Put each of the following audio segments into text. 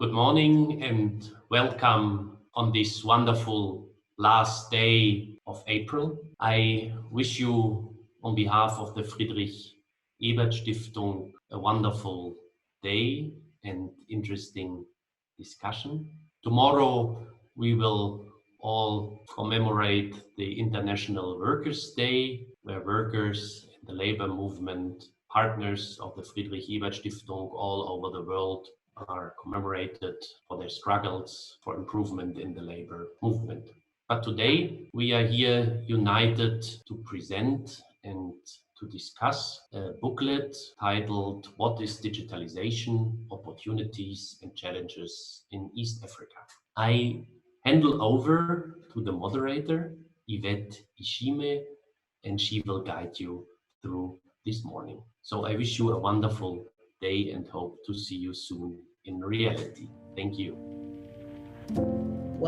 Good morning and welcome on this wonderful last day of April. I wish you on behalf of the Friedrich Ebert Stiftung a wonderful day and interesting discussion. Tomorrow we will all commemorate the International Workers' Day, where workers in the labor movement, partners of the Friedrich Ebert Stiftung all over the world are commemorated for their struggles for improvement in the labor movement. But today we are here united to present and to discuss a booklet titled "What is Digitalization? Opportunities and Challenges in East Africa." I hand over to the moderator, Yvette Ishimwe, and she will guide you through this morning. So I wish you a wonderful day and hope to see you soon in reality. Thank you.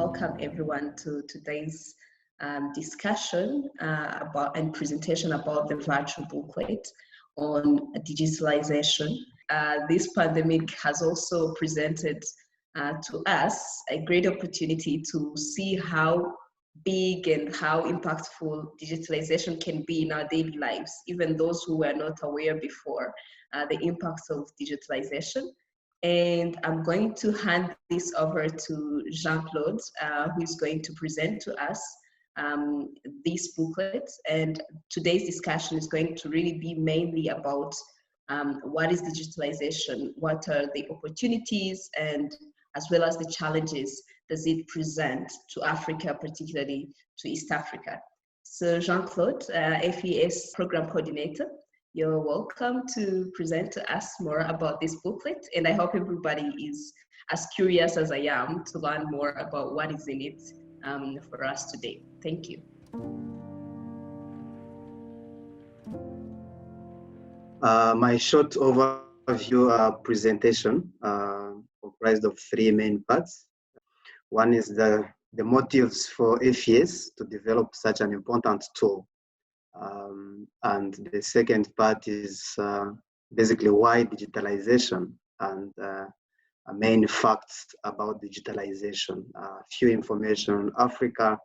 Welcome everyone to today's discussion about and presentation about the virtual booklet on digitalization. This pandemic has also presented to us a great opportunity to see how big and how impactful digitalization can be in our daily lives, even those who were not aware before the impacts of digitalization. And I'm going to hand this over to Jean-Claude, who is going to present to us this booklet. And today's discussion is going to really be mainly about what is digitalization, what are the opportunities, and as well as the challenges does it present to Africa, particularly to East Africa. So Jean-Claude, FES Program Coordinator, you're welcome to present to us more about this booklet, and I hope everybody is as curious as I am to learn more about what is in it for us today. Thank you. My short overview presentation comprised of three main parts. One is the motives for FES to develop such an important tool. And the second part is basically why digitalization and main facts about digitalization, few information on Africa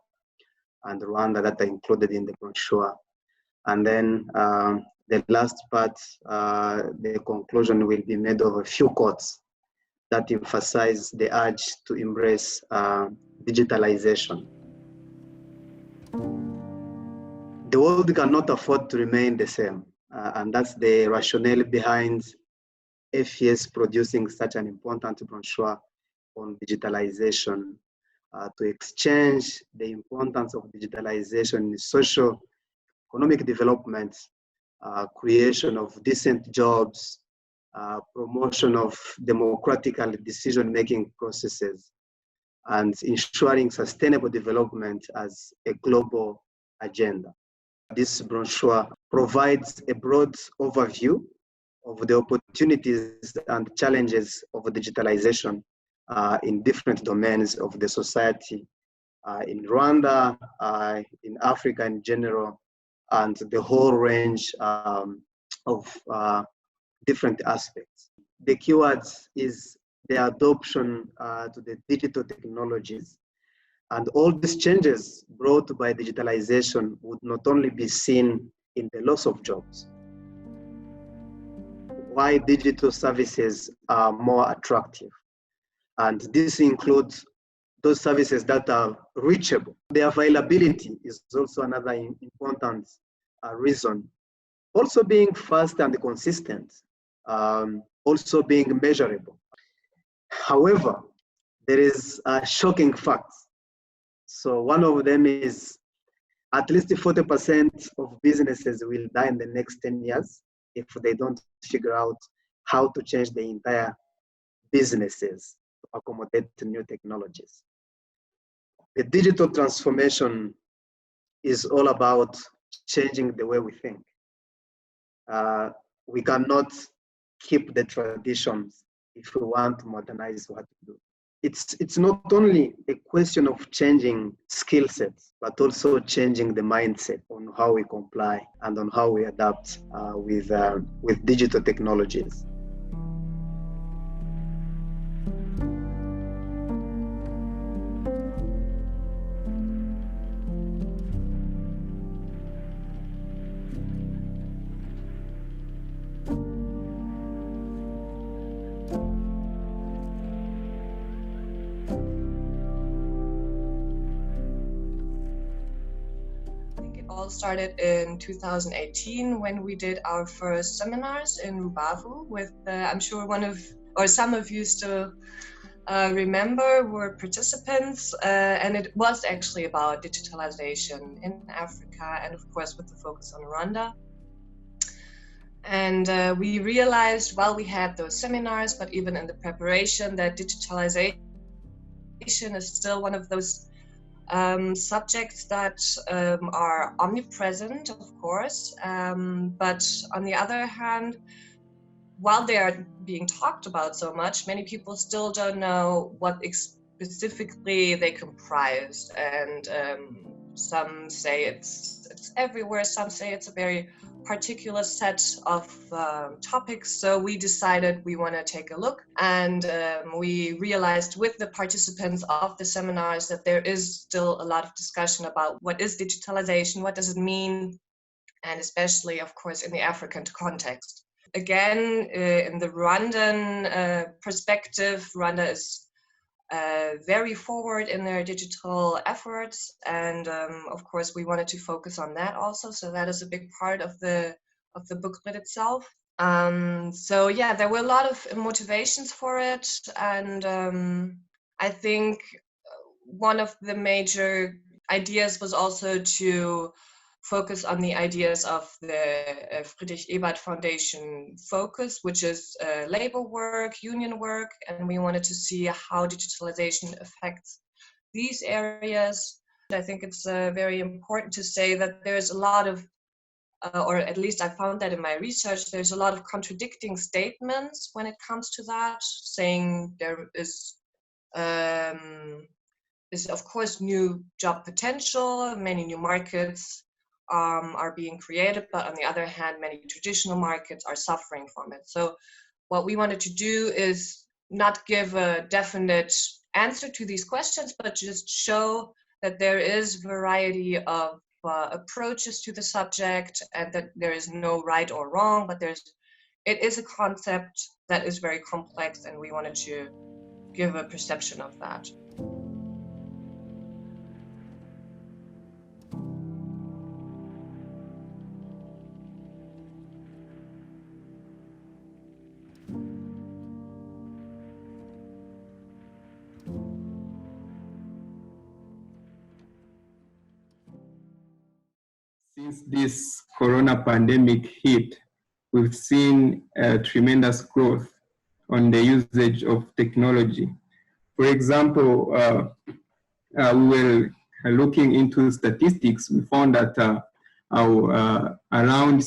and Rwanda that are included in the brochure. And then the last part, the conclusion will be made of a few quotes that emphasize the urge to embrace digitalization. The world cannot afford to remain the same, and that's the rationale behind FES producing such an important brochure on digitalization, to exchange the importance of digitalization in social, economic development, creation of decent jobs, promotion of democratic decision-making processes, and ensuring sustainable development as a global agenda. This brochure provides a broad overview of the opportunities and challenges of digitalization in different domains of the society, in Rwanda, in Africa in general, and the whole range of different aspects. The keywords is the adoption to the digital technologies. And all these changes brought by digitalization would not only be seen in the loss of jobs, why digital services are more attractive. And this includes those services that are reachable. The availability is also another important reason. Also being fast and consistent, also being measurable. However, there is a shocking fact. So one of them is at least 40% of businesses will die in the next 10 years if they don't figure out how to change the entire businesses to accommodate new technologies. The digital transformation is all about changing the way we think. We cannot keep the traditions if we want to modernize what we do. It's not only a question of changing skill sets, but also changing the mindset on how we comply and on how we adapt with digital technologies. all started in 2018 when we did our first seminars in Rubavu with, I'm sure some of you still remember, were participants, and it was actually about digitalization in Africa, and of course with the focus on Rwanda. And we realized while we had those seminars, but even in the preparation, that digitalization is still one of those subjects that are omnipresent, of course, but on the other hand, while they are being talked about so much, many people still don't know what specifically they comprise. And some say it's everywhere, some say it's a very particular set of topics. So we decided we want to take a look, and we realized with the participants of the seminars that there is still a lot of discussion about what is digitalization, what does it mean, and especially, of course, in the African context. Again, in the Rwandan perspective, Rwanda is very forward in their digital efforts, and of course we wanted to focus on that also, so that is a big part of the booklet itself. So yeah, there were a lot of motivations for it, and I think one of the major ideas was also to focus on the ideas of the Friedrich Ebert Foundation focus, which is labor work, union work, and we wanted to see how digitalization affects these areas. I think it's very important to say that there's a lot of, or at least I found that in my research, there's a lot of contradicting statements when it comes to that, saying there is of course new job potential, many new markets are being created, but on the other hand, many traditional markets are suffering from it. So what we wanted to do is not give a definite answer to these questions, but just show that there is variety of approaches to the subject, and that there is no right or wrong, but it is a concept that is very complex, and we wanted to give a perception of that. Since this corona pandemic hit, we've seen a tremendous growth on the usage of technology. For example, we were looking into statistics. We found that around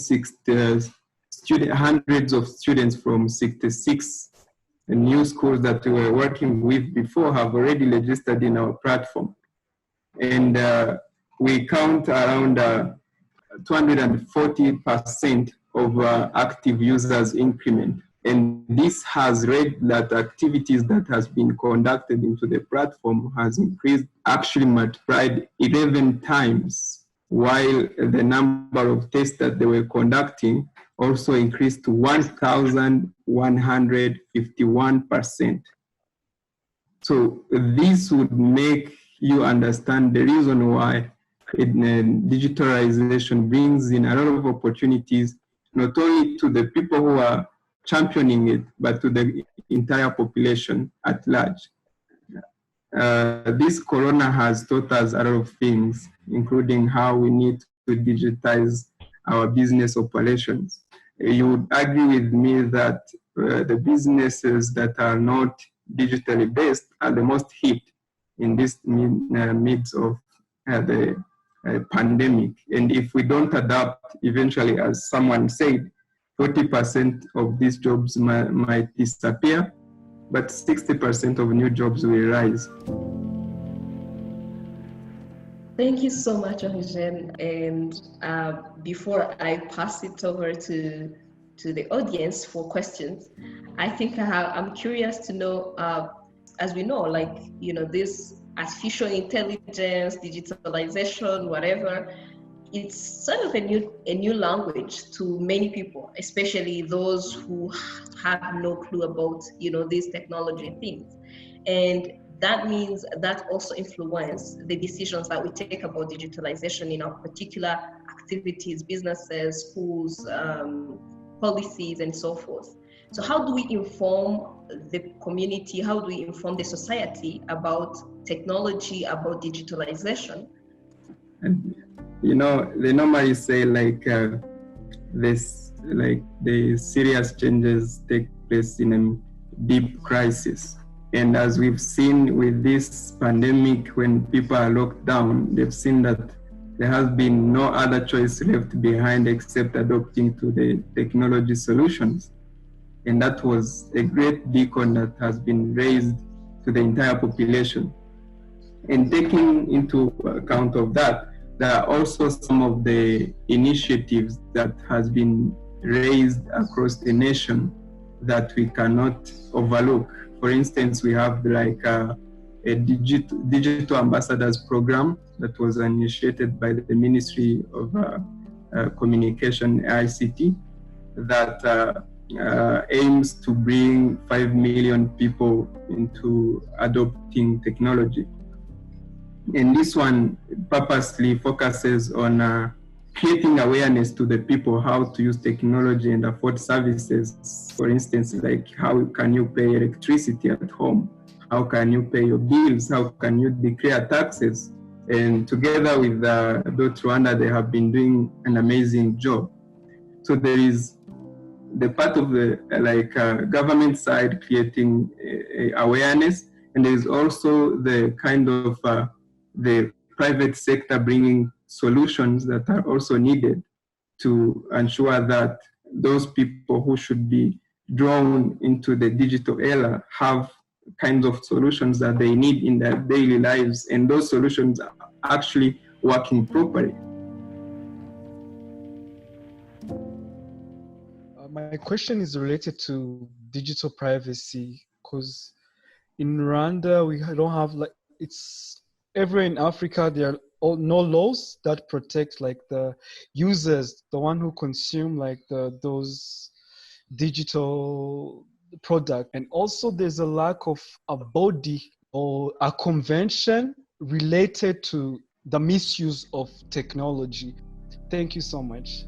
hundreds of students from 66 new schools that we were working with before have already registered in our platform. And we count around 240% of active users increment. And this has read that activities that has been conducted into the platform has increased, actually multiplied 11 times, while the number of tests that they were conducting also increased to 1,151%. So this would make you understand the reason why digitalization brings in a lot of opportunities, not only to the people who are championing it, but to the entire population at large. This corona has taught us a lot of things, including how we need to digitize our business operations. You would agree with me that the businesses that are not digitally based are the most hit in this midst of the pandemic. And if we don't adapt, eventually, as someone said, 40% of these jobs might disappear, but 60% of new jobs will rise. Thank you so much, Origene. And before I pass it over to the audience for questions, I think I'm curious to know, as we know, this artificial intelligence, digitalization, whatever, it's sort of a new language to many people, especially those who have no clue about, these technology things. And that means that also influence the decisions that we take about digitalization in our particular activities, businesses, schools, policies, and so forth. So how do we inform the community? How do we inform the society about technology, about digitalization? And they normally say the serious changes take place in a deep crisis. And as we've seen with this pandemic, when people are locked down, they've seen that there has been no other choice left behind except adopting to the technology solutions. And that was a great beacon that has been raised to the entire population. And taking into account of that, there are also some of the initiatives that has been raised across the nation that we cannot overlook. For instance, we have a digital ambassadors program that was initiated by the Ministry of Communication, ICT, that aims to bring 5 million people into adopting technology. And this one purposely focuses on creating awareness to the people how to use technology and afford services. For instance, like how can you pay electricity at home? How can you pay your bills? How can you declare taxes? And together with Rwanda, they have been doing an amazing job. So there is the part of the government side creating awareness, and there is also the kind of the private sector bringing solutions that are also needed to ensure that those people who should be drawn into the digital era have kinds of solutions that they need in their daily lives, and those solutions are actually working properly. My question is related to digital privacy, because in Rwanda we don't have it's everywhere in Africa there are no laws that protect the users, the one who consume those digital product, and also there's a lack of a body or a convention related to the misuse of technology. Thank you so much.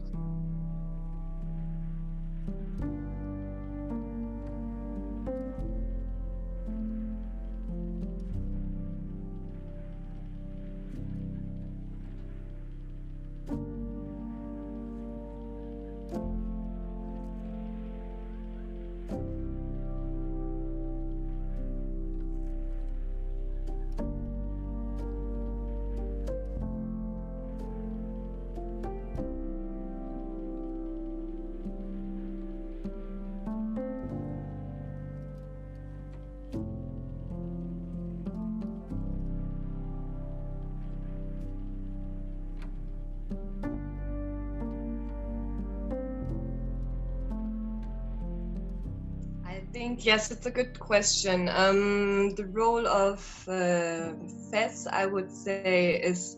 Yes, it's a good question. The role of FES, I would say, is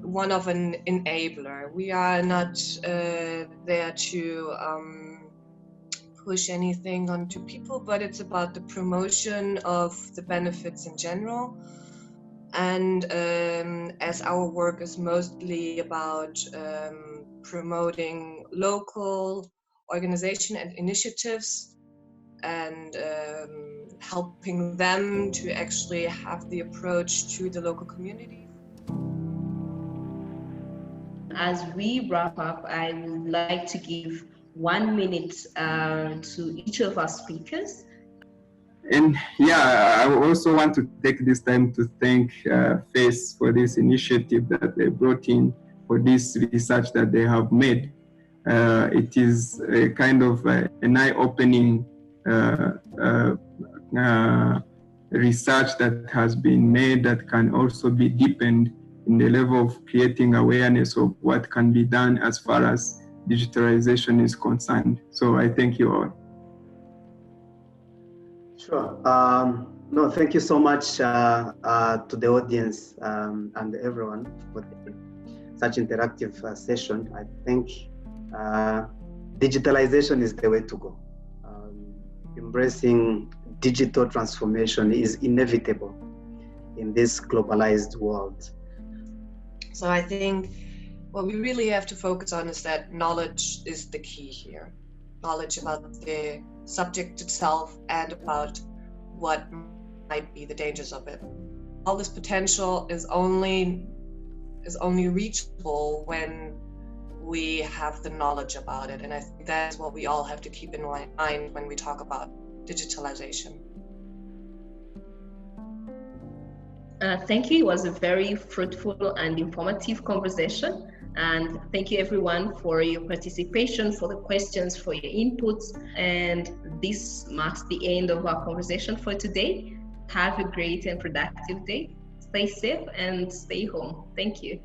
one of an enabler. We are not there to push anything onto people, but it's about the promotion of the benefits in general. And as our work is mostly about promoting local organization and initiatives, and helping them to actually have the approach to the local community. As we wrap up, I would like to give 1 minute to each of our speakers. And I also want to take this time to thank FES for this initiative that they brought in, for this research that they have made. It is a kind of an eye-opening research that has been made that can also be deepened in the level of creating awareness of what can be done as far as digitalization is concerned. So I thank you all. Sure. No, thank you so much to the audience and everyone for such interactive session. I think digitalization is the way to go. Embracing digital transformation is inevitable in this globalized world. So I think what we really have to focus on is that knowledge is the key here. Knowledge about the subject itself and about what might be the dangers of it. All this potential is only reachable when we have the knowledge about it. And I think that's what we all have to keep in mind when we talk about digitalization. Thank you. It was a very fruitful and informative conversation. And thank you everyone for your participation, for the questions, for your inputs. And this marks the end of our conversation for today. Have a great and productive day. Stay safe and stay home. Thank you.